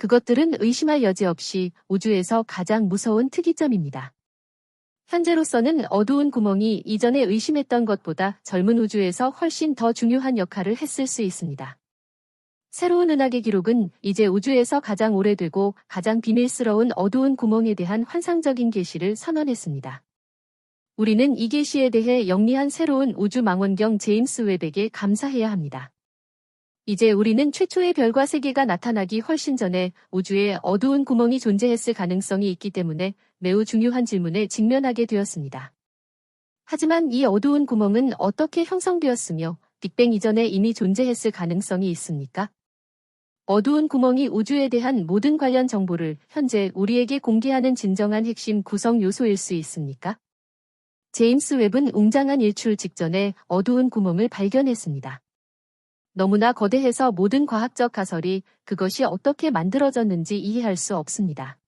그것들은 의심할 여지 없이 우주에서 가장 무서운 특이점입니다. 현재로서는 어두운 구멍이 이전에 의심했던 것보다 젊은 우주에서 훨씬 더 중요한 역할을 했을 수 있습니다. 새로운 은하계 기록은 이제 우주에서 가장 오래되고 가장 비밀스러운 어두운 구멍에 대한 환상적인 계시를 선언했습니다. 우리는 이 계시에 대해 영리한 새로운 우주 망원경 제임스 웹에게 감사해야 합니다. 이제 우리는 최초의 별과 세계가 나타나기 훨씬 전에 우주에 어두운 구멍이 존재했을 가능성이 있기 때문에 매우 중요한 질문에 직면하게 되었습니다. 하지만 이 어두운 구멍은 어떻게 형성되었으며 빅뱅 이전에 이미 존재했을 가능성이 있습니까? 어두운 구멍이 우주에 대한 모든 관련 정보를 현재 우리에게 공개하는 진정한 핵심 구성 요소일 수 있습니까? 제임스 웹은 웅장한 일출 직전에 어두운 구멍을 발견했습니다. 너무나 거대해서 모든 과학적 가설이 그것이 어떻게 만들어졌는지 이해할 수 없습니다.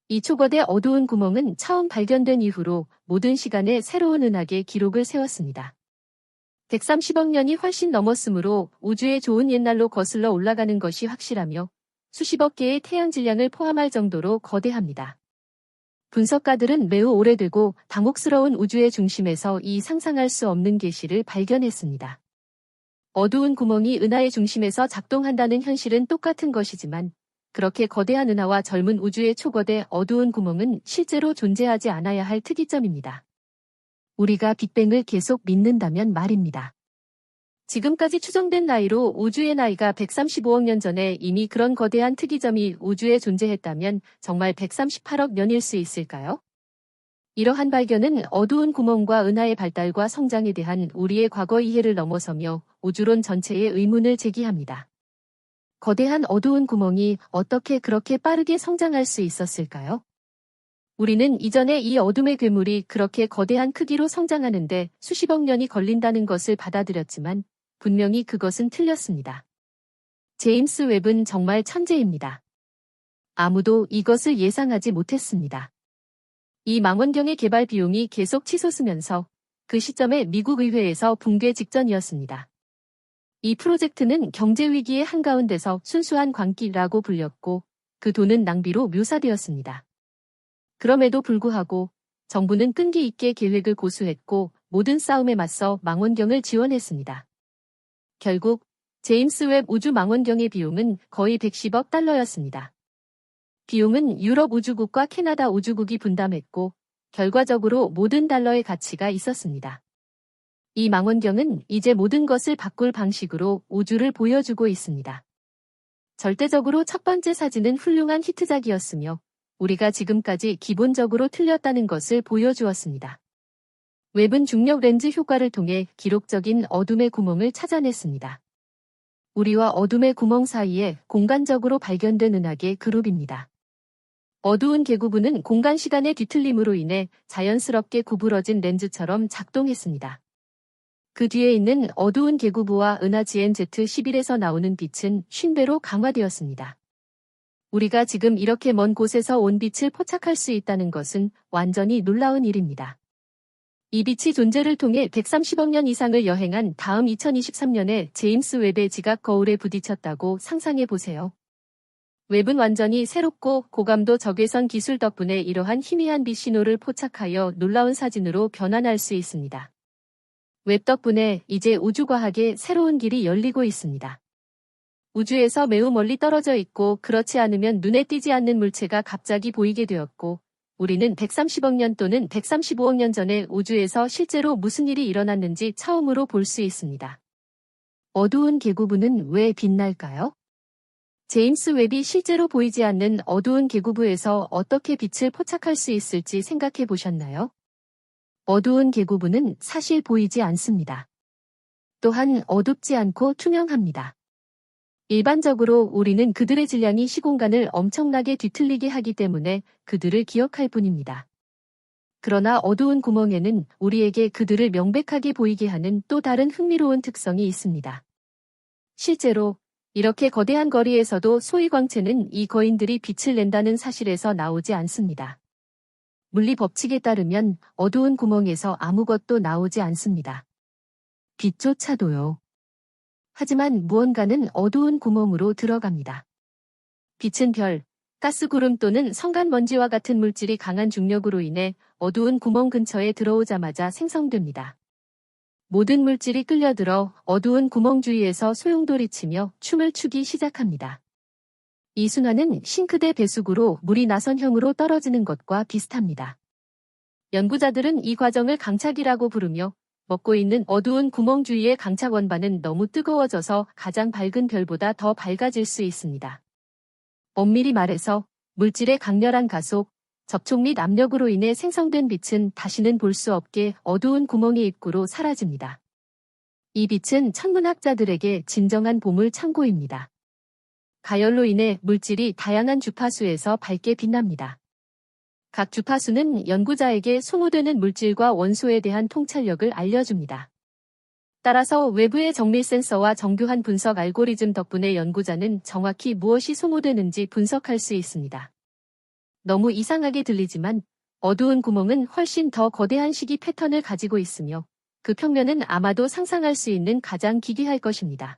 이 초거대 어두운 구멍은 처음 발견된 이후로 모든 시간에 새로운 은하계 기록을 세웠습니다. 130억 년이 훨씬 넘었으므로 우주의 좋은 옛날로 거슬러 올라가는 것이 확실하며 수십억 개의 태양 질량을 포함할 정도로 거대합니다. 분석가들은 매우 오래되고 당혹스러운 우주의 중심에서 이 상상할 수 없는 계시를 발견했습니다. 어두운 구멍이 은하의 중심에서 작동한다는 현실은 똑같은 것이지만 그렇게 거대한 은하와 젊은 우주의 초거대 어두운 구멍은 실제로 존재하지 않아야 할 특이점입니다. 우리가 빅뱅을 계속 믿는다면 말입니다. 지금까지 추정된 나이로 우주의 나이가 135억 년 전에 이미 그런 거대한 특이점이 우주에 존재했다면 정말 138억 년일 수 있을까요? 이러한 발견은 어두운 구멍과 은하의 발달과 성장에 대한 우리의 과거 이해를 넘어서며 우주론 전체의 의문을 제기합니다. 거대한 어두운 구멍이 어떻게 그렇게 빠르게 성장할 수 있었을까요? 우리는 이전에 이 어둠의 괴물이 그렇게 거대한 크기로 성장하는데 수십억 년이 걸린다는 것을 받아들였지만 분명히 그것은 틀렸습니다. 제임스 웹은 정말 천재입니다. 아무도 이것을 예상하지 못했습니다. 이 망원경의 개발 비용이 계속 치솟으면서 그 시점에 미국 의회에서 붕괴 직전이었습니다. 이 프로젝트는 경제 위기의 한가운데서 순수한 광기라고 불렸고 그 돈은 낭비로 묘사되었습니다. 그럼에도 불구하고 정부는 끈기 있게 계획을 고수했고 모든 싸움에 맞서 망원경을 지원했습니다. 결국 제임스 웹 우주 망원경의 비용은 거의 110억 달러였습니다. 비용은 유럽 우주국과 캐나다 우주국이 분담했고 결과적으로 모든 달러의 가치가 있었습니다. 이 망원경은 이제 모든 것을 바꿀 방식으로 우주를 보여주고 있습니다. 절대적으로 첫 번째 사진은 훌륭한 히트작이었으며 우리가 지금까지 기본적으로 틀렸다는 것을 보여주었습니다. 웹은 중력 렌즈 효과를 통해 기록적인 어둠의 구멍을 찾아냈습니다. 우리와 어둠의 구멍 사이에 공간적으로 발견된 은하계 그룹입니다. 어두운 계구부는 공간-시간의 뒤틀림으로 인해 자연스럽게 구부러진 렌즈처럼 작동했습니다. 그 뒤에 있는 어두운 계구부와 은하 GN-Z11에서 나오는 빛은 50배로 강화되었습니다. 우리가 지금 이렇게 먼 곳에서 온 빛을 포착할 수 있다는 것은 완전히 놀라운 일입니다. 이 빛이 존재를 통해 130억 년 이상을 여행한 다음 2023년에 제임스 웹의 지각 거울에 부딪혔다고 상상해 보세요. 웹은 완전히 새롭고 고감도 적외선 기술 덕분에 이러한 희미한 빛 신호를 포착하여 놀라운 사진으로 변환할 수 있습니다. 웹 덕분에 이제 우주과학의 새로운 길이 열리고 있습니다. 우주에서 매우 멀리 떨어져 있고 그렇지 않으면 눈에 띄지 않는 물체가 갑자기 보이게 되었고 우리는 130억 년 또는 135억 년 전에 우주에서 실제로 무슨 일이 일어났는지 처음으로 볼 수 있습니다. 어두운 계구부는 왜 빛날까요? 제임스 웹이 실제로 보이지 않는 어두운 계구부에서 어떻게 빛을 포착할 수 있을지 생각해 보셨나요? 어두운 계구부는 사실 보이지 않습니다. 또한 어둡지 않고 투명합니다. 일반적으로 우리는 그들의 질량이 시공간을 엄청나게 뒤틀리게 하기 때문에 그들을 기억할 뿐입니다. 그러나 어두운 구멍에는 우리에게 그들을 명백하게 보이게 하는 또 다른 흥미로운 특성이 있습니다. 실제로 이렇게 거대한 거리에서도 소위 광채는 이 거인들이 빛을 낸다는 사실에서 나오지 않습니다. 물리 법칙에 따르면 어두운 구멍에서 아무것도 나오지 않습니다. 빛조차도요. 하지만 무언가는 어두운 구멍으로 들어갑니다. 빛은 별, 가스구름 또는 성간먼지와 같은 물질이 강한 중력으로 인해 어두운 구멍 근처에 들어오자마자 생성됩니다. 모든 물질이 끌려들어 어두운 구멍 주위에서 소용돌이치며 춤을 추기 시작합니다. 이 순환은 싱크대 배수구로 물이 나선형으로 떨어지는 것과 비슷합니다. 연구자들은 이 과정을 강착이라고 부르며 먹고 있는 어두운 구멍 주위의 강착 원반은 너무 뜨거워져서 가장 밝은 별보다 더 밝아질 수 있습니다. 엄밀히 말해서 물질의 강렬한 가속, 접촉 및 압력으로 인해 생성된 빛은 다시는 볼 수 없게 어두운 구멍의 입구로 사라집니다. 이 빛은 천문학자들에게 진정한 보물 창고입니다. 가열로 인해 물질이 다양한 주파수에서 밝게 빛납니다. 각 주파수는 연구자에게 소모되는 물질과 원소에 대한 통찰력을 알려줍니다. 따라서 외부의 정밀 센서와 정교한 분석 알고리즘 덕분에 연구자는 정확히 무엇이 소모되는지 분석할 수 있습니다. 너무 이상하게 들리지만 어두운 구멍은 훨씬 더 거대한 시기 패턴을 가지고 있으며 그 평면은 아마도 상상할 수 있는 가장 기괴할 것입니다.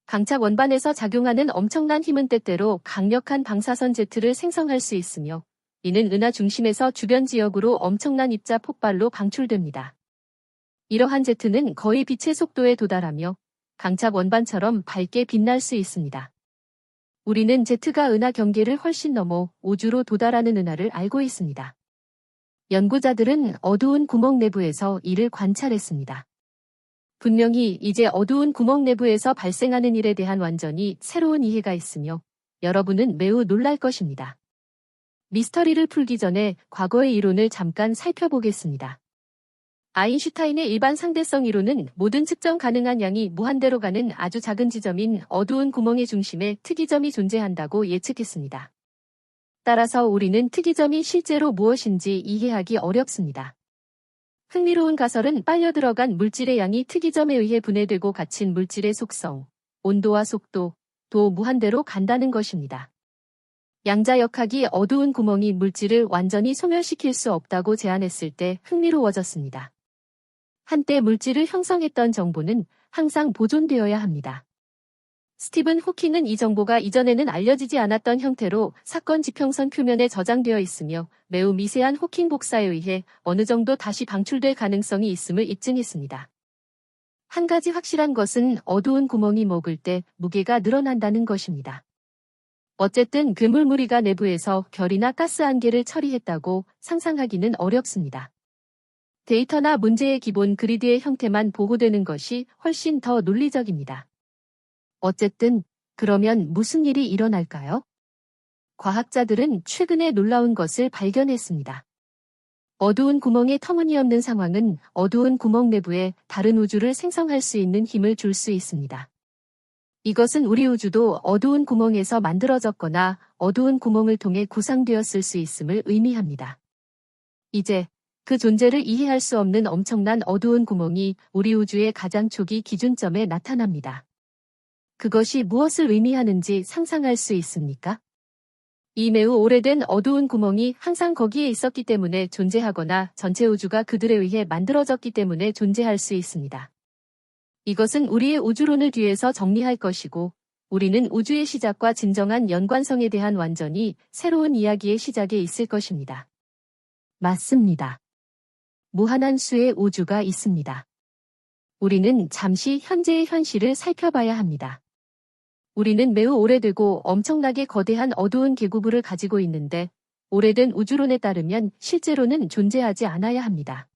강착 원반에서 작용하는 엄청난 힘은 때때로 강력한 방사선 제트를 생성할 수 있으며 이는 은하 중심에서 주변 지역으로 엄청난 입자 폭발로 방출됩니다. 이러한 제트는 거의 빛의 속도에 도달하며 강착 원반처럼 밝게 빛날 수 있습니다. 우리는 제트가 은하 경계를 훨씬 넘어 우주로 도달하는 은하를 알고 있습니다. 연구자들은 어두운 구멍 내부에서 이를 관찰했습니다. 분명히 이제 어두운 구멍 내부에서 발생하는 일에 대한 완전히 새로운 이해가 있으며 여러분은 매우 놀랄 것입니다. 미스터리를 풀기 전에 과거의 이론을 잠깐 살펴보겠습니다. 아인슈타인의 일반 상대성 이론은 모든 측정 가능한 양이 무한대로 가는 아주 작은 지점인 어두운 구멍의 중심에 특이점이 존재한다고 예측했습니다. 따라서 우리는 특이점이 실제로 무엇인지 이해하기 어렵습니다. 흥미로운 가설은 빨려 들어간 물질의 양이 특이점에 의해 분해되고 갇힌 물질의 속성, 온도와 속도, 도 무한대로 간다는 것입니다. 양자역학이 어두운 구멍이 물질을 완전히 소멸시킬 수 없다고 제안했을 때 흥미로워졌습니다. 한때 물질을 형성했던 정보는 항상 보존되어야 합니다. 스티븐 호킹은 이 정보가 이전에는 알려지지 않았던 형태로 사건 지평선 표면에 저장되어 있으며 매우 미세한 호킹 복사에 의해 어느 정도 다시 방출될 가능성이 있음을 입증했습니다. 한 가지 확실한 것은 어두운 구멍이 먹을 때 무게가 늘어난다는 것입니다. 어쨌든 괴물무리가 내부에서 결이나 가스 안개를 처리했다고 상상하기는 어렵습니다. 데이터나 문제의 기본 그리드의 형태만 보고되는 것이 훨씬 더 논리적입니다. 어쨌든 그러면 무슨 일이 일어날까요? 과학자들은 최근에 놀라운 것을 발견했습니다. 어두운 구멍의 터무니없는 상황은 어두운 구멍 내부에 다른 우주를 생성할 수 있는 힘을 줄 수 있습니다. 이것은 우리 우주도 어두운 구멍에서 만들어졌거나 어두운 구멍을 통해 구상되었을 수 있음을 의미합니다. 이제 그 존재를 이해할 수 없는 엄청난 어두운 구멍이 우리 우주의 가장 초기 기준점에 나타납니다. 그것이 무엇을 의미하는지 상상할 수 있습니까? 이 매우 오래된 어두운 구멍이 항상 거기에 있었기 때문에 존재하거나 전체 우주가 그들에 의해 만들어졌기 때문에 존재할 수 있습니다. 이것은 우리의 우주론을 뒤에서 정리할 것이고 우리는 우주의 시작과 진정한 연관성에 대한 완전히 새로운 이야기의 시작에 있을 것입니다. 맞습니다. 무한한 수의 우주가 있습니다. 우리는 잠시 현재의 현실을 살펴봐야 합니다. 우리는 매우 오래되고 엄청나게 거대한 어두운 계구부를 가지고 있는데 오래된 우주론에 따르면 실제로는 존재하지 않아야 합니다.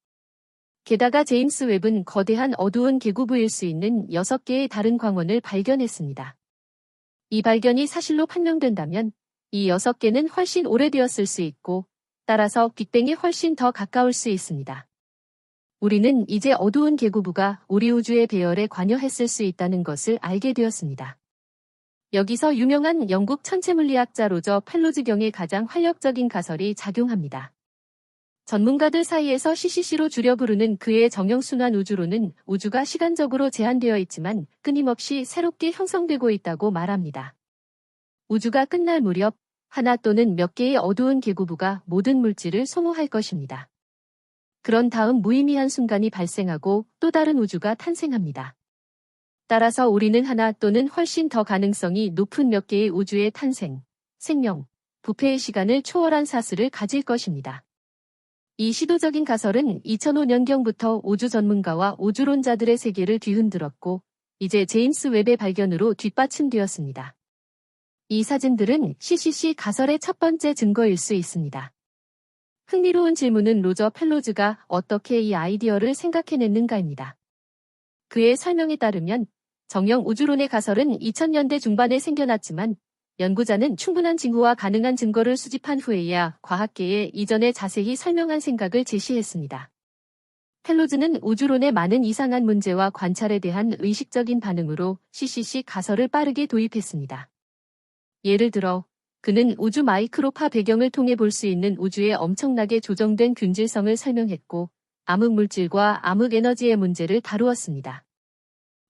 게다가 제임스 웹은 거대한 어두운 계구부일 수 있는 6개의 다른 광원을 발견했습니다. 이 발견이 사실로 판명된다면 이 6개는 훨씬 오래되었을 수 있고 따라서 빅뱅에 훨씬 더 가까울 수 있습니다. 우리는 이제 어두운 계구부가 우리 우주의 배열에 관여했을 수 있다는 것을 알게 되었습니다. 여기서 유명한 영국 천체물리학자 로저 펠로즈경의 가장 활력적인 가설이 작용합니다. 전문가들 사이에서 CCC로 줄여 부르는 그의 정형순환 우주론은 우주가 시간적으로 제한되어 있지만 끊임없이 새롭게 형성되고 있다고 말합니다. 우주가 끝날 무렵 하나 또는 몇 개의 어두운 계구부가 모든 물질을 소모할 것입니다. 그런 다음 무의미한 순간이 발생하고 또 다른 우주가 탄생합니다. 따라서 우리는 하나 또는 훨씬 더 가능성이 높은 몇 개의 우주의 탄생, 생명, 부패의 시간을 초월한 사슬을 가질 것입니다. 이 시도적인 가설은 2005년경부터 우주 전문가와 우주론자들의 세계를 뒤흔들었고, 이제 제임스 웹의 발견으로 뒷받침되었습니다. 이 사진들은 CCC 가설의 첫 번째 증거일 수 있습니다. 흥미로운 질문은 로저 펠로즈가 어떻게 이 아이디어를 생각해냈는가입니다. 그의 설명에 따르면 정형 우주론의 가설은 2000년대 중반에 생겨났지만 연구자는 충분한 징후와 가능한 증거를 수집한 후에야 과학계에 이전에 자세히 설명한 생각을 제시했습니다. 펠로즈는 우주론의 많은 이상한 문제와 관찰에 대한 의식적인 반응으로 CCC 가설을 빠르게 도입했습니다. 예를 들어 그는 우주 마이크로파 배경을 통해 볼 수 있는 우주의 엄청나게 조정된 균질성을 설명했고 암흑물질과 암흑에너지의 문제를 다루었습니다.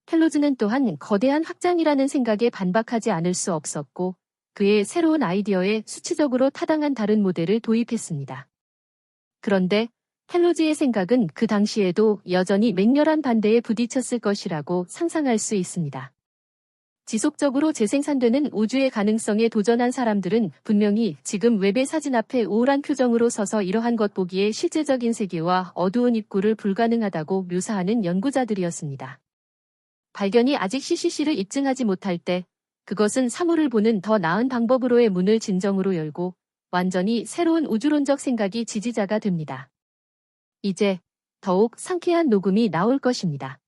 펠로즈는 또한 거대한 확장이라는 생각에 반박하지 않을 수 없었고 그의 새로운 아이디어에 수치적으로 타당한 다른 모델을 도입했습니다. 그런데 펠로즈의 생각은 그 당시에도 여전히 맹렬한 반대에 부딪혔을 것이라고 상상할 수 있습니다. 지속적으로 재생산되는 우주의 가능성에 도전한 사람들은 분명히 지금 웹의 사진 앞에 우울한 표정으로 서서 이러한 것 보기에 실제적인 세계와 어두운 입구를 불가능하다고 묘사하는 연구자들이었습니다. 발견이 아직 CCC를 입증하지 못할 때 그것은 사물을 보는 더 나은 방법으로의 문을 진정으로 열고 완전히 새로운 우주론적 생각이 지지자가 됩니다. 이제 더욱 상쾌한 녹음이 나올 것입니다.